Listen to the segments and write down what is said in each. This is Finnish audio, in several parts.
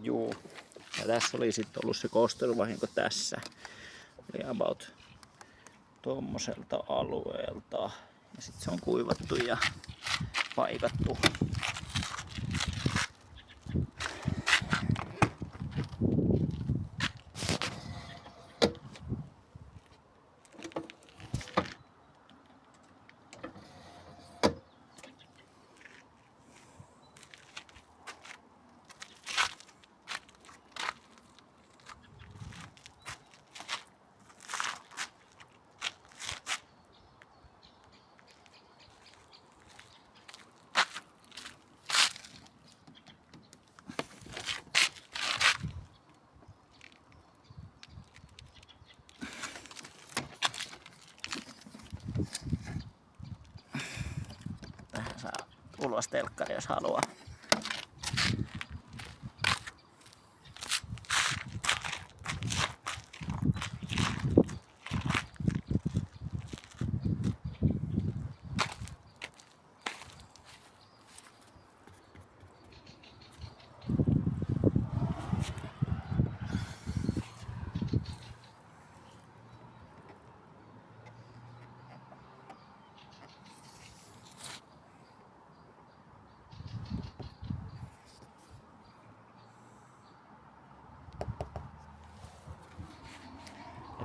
Juu. Ja tässä oli sitten ollut se kosteluvahinko tässä. Eli about tommoselta alueelta. Ja sitten se on kuivattu ja paikattu. Tähän saa ulos telkkari, jos haluaa.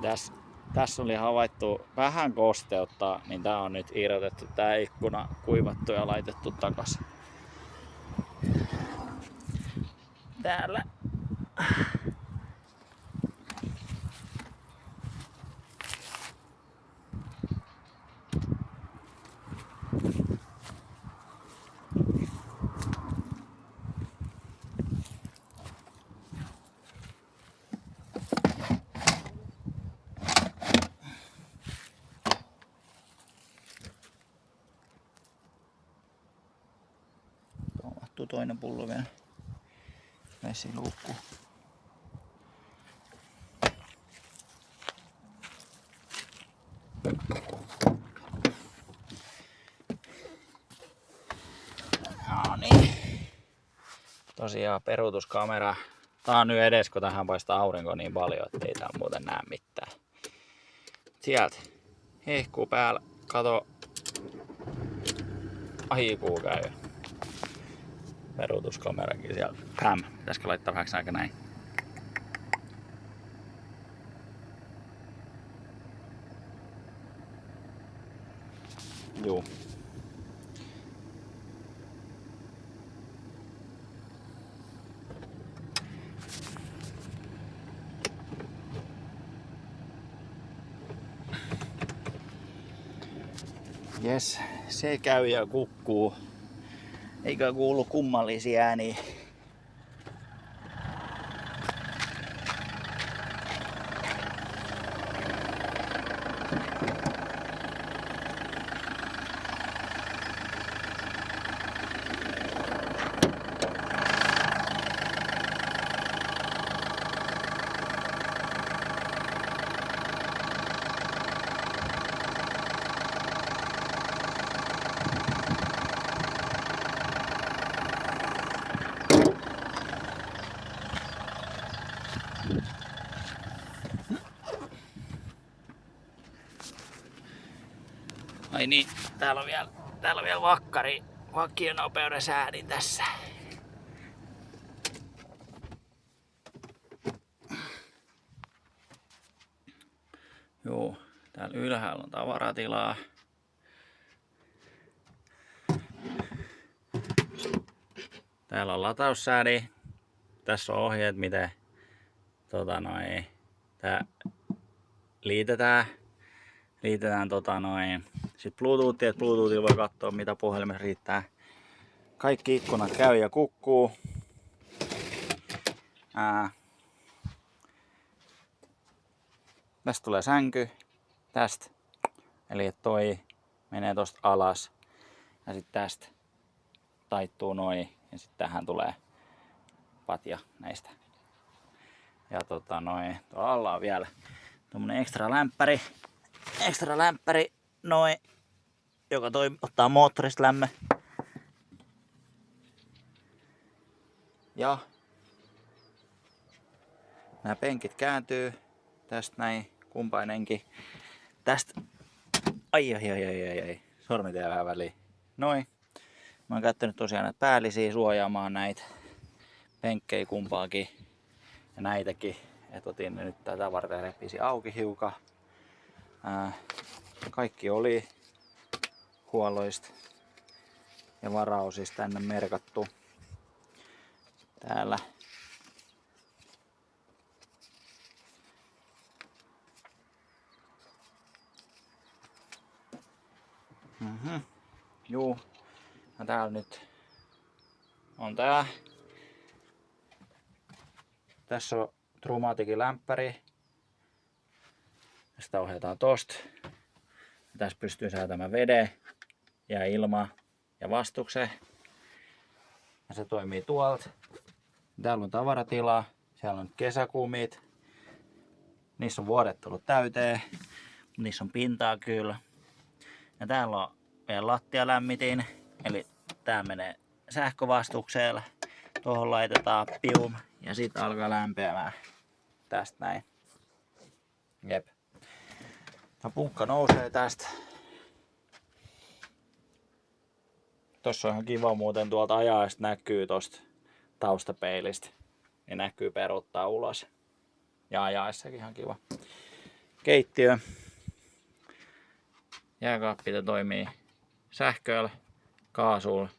Ja tässä oli havaittu vähän kosteutta, niin tää on nyt irrotettu tää ikkuna, kuivattu ja laitettu takas. Täällä. Tuo toinen pullo vielä. Vesiluukku. No niin. Tosiaan peruutuskamera. Tää on nyt edes, kun tähän paistaa aurinko niin paljon, että ei tää muuten näe mitään. Sieltä hehkuu päällä. Kato. Ahikuu käy. Peruutuskamerakin siellä. Päm. Pitäisikö laittaa vähäksi aika näin? Juu. Jes, se käy ja kukkuu. Eikä kuulu kummallisia ääniä. Ai niin, täällä on vielä vakkari vakionopeuden säädin tässä. Joo, täällä ylhäällä on tavaratilaa. Täällä on lataussäädi. Tässä on ohjeet, miten tää liitetään. Sitten Bluetooth, että Bluetoothilla voi katsoa mitä puhelimessa riittää. Kaikki ikkunat käy ja kukkuu. Tästä tulee sänky. Tästä. Eli että toi menee tosta alas. Ja sitten tästä taittuu noin. Ja sitten tähän tulee patja näistä. Ja tuolla alla on vielä tommonen ekstra lämpäri noin, joka ottaa moottorista lämmön. Ja nämä penkit kääntyy tästä näin kumpainenkin. Tästä. Ai. Sormit jää vähän väliin. Noin. Mä oon käyttänyt tosiaan näitä päällisiä suojaamaan näitä penkkejä kumpaakin. Ja näitäkin. Et otin ne nyt tätä varten repisi auki hiukan. Kaikki oli huolloista ja varausista tänne merkattu. Täällä. Juu. Ja täällä nyt on tää. Tässä on Trumatikin lämpäri. Sitä ohjataan tosta. Ja tässä pystyy säätämään veden ja ilmaa ja vastuksen. Ja se toimii tuolta. Täällä on tavaratila. Siellä on kesäkumit. Niissä on vuodettelu täyteen. Niissä on pintaa kyllä. Ja täällä on meidän lattialämmitin. Eli tää menee sähkövastuksella. Tuohon laitetaan pium. Ja sitten alkaa lämpeämään. Tästä näin. Jep. Ja punkka nousee tästä. Tossa on ihan kiva muuten tuolta ajaesta näkyy tosta taustapeilistä. Niin näkyy peruuttaa ulos. Ja ajaessakin ihan kiva. Keittiö. Jääkaappi toimii sähköllä, kaasulla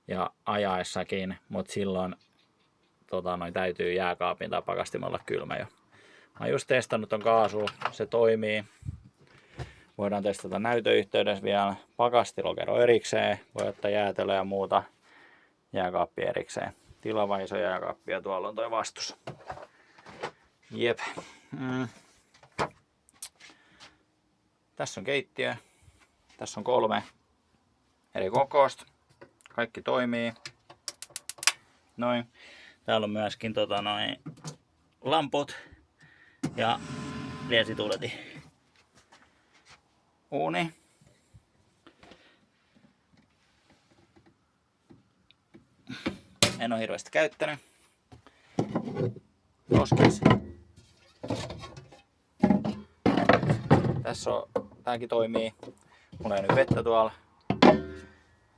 ja ajaessakin, mutta silloin täytyy jääkaapin tai pakastimen olla kylmä jo. Mä oon just testannut ton kaasulla, se toimii. Voidaan testata näytöyhteydessä vielä. Pakastilokero erikseen, voi ottaa jäätelöä ja muuta. Jääkaappi erikseen. Tilava iso jääkaappi ja tuolla on toi vastus. Jep. Tässä on keittiö. Tässä on 3 eri kokoista. Kaikki toimii. Noin. Täällä on myöskin lamput ja liesituleti. Uuni. En ole hirveästi käyttänyt. Roskis. Tässä on, tääkin toimii. Mulla ei nyt vettä tuolla.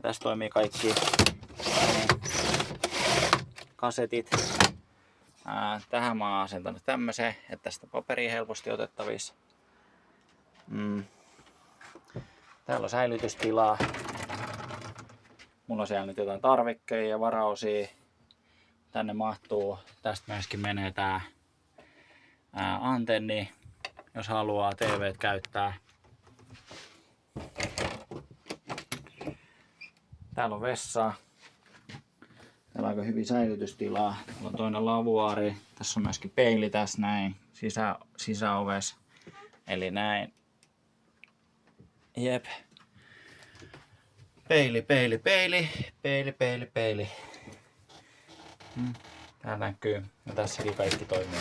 Tässä toimii kaikki kasetit. Tähän mä oon asentanut tämmösen, että tästä paperia helposti otettavissa. Täällä on säilytystilaa. Mulla on siellä nyt jotain tarvikkeja ja varausia. Tänne mahtuu. Tästä myöskin menee tää antenni, jos haluaa TV:t käyttää. Täällä on vessa. Täällä on aika hyvin säilytystilaa. Täällä on toinen lavuaari. Tässä on myöskin peili tässä näin sisäovessa. Eli näin. Jep. Peili. Tää näkyy. Ja tässäkin kaikki toimii.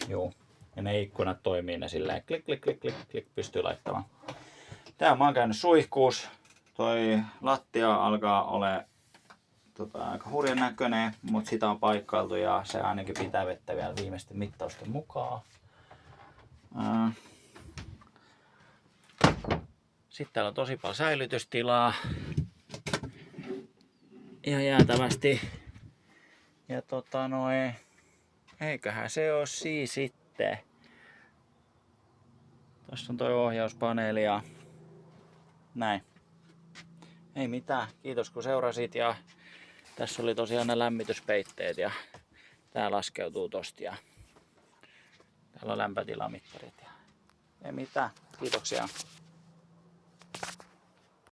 Juu. Ja ne ikkunat toimii ne silleen klik pystyy laittamaan. Tää mä oon käynyt suihkuus. Toi lattia alkaa ole aika hurjan näköinen, mutta sitä on paikkailtu ja se ainakin pitää vettä vielä viimeisten mittausten mukaan. Sitten täällä on tosi paljon säilytystilaa. Ihan jäätävästi. Ja eiköhän se oo siis sitten. Tossa on toi ohjauspaneeli ja näin. Ei mitään, kiitos kun seurasit ja tässä oli tosiaan nämä lämmityspeitteet ja tää laskeutuu tosta ja täällä on lämpötilamittarit. Ei mitään, kiitoksia.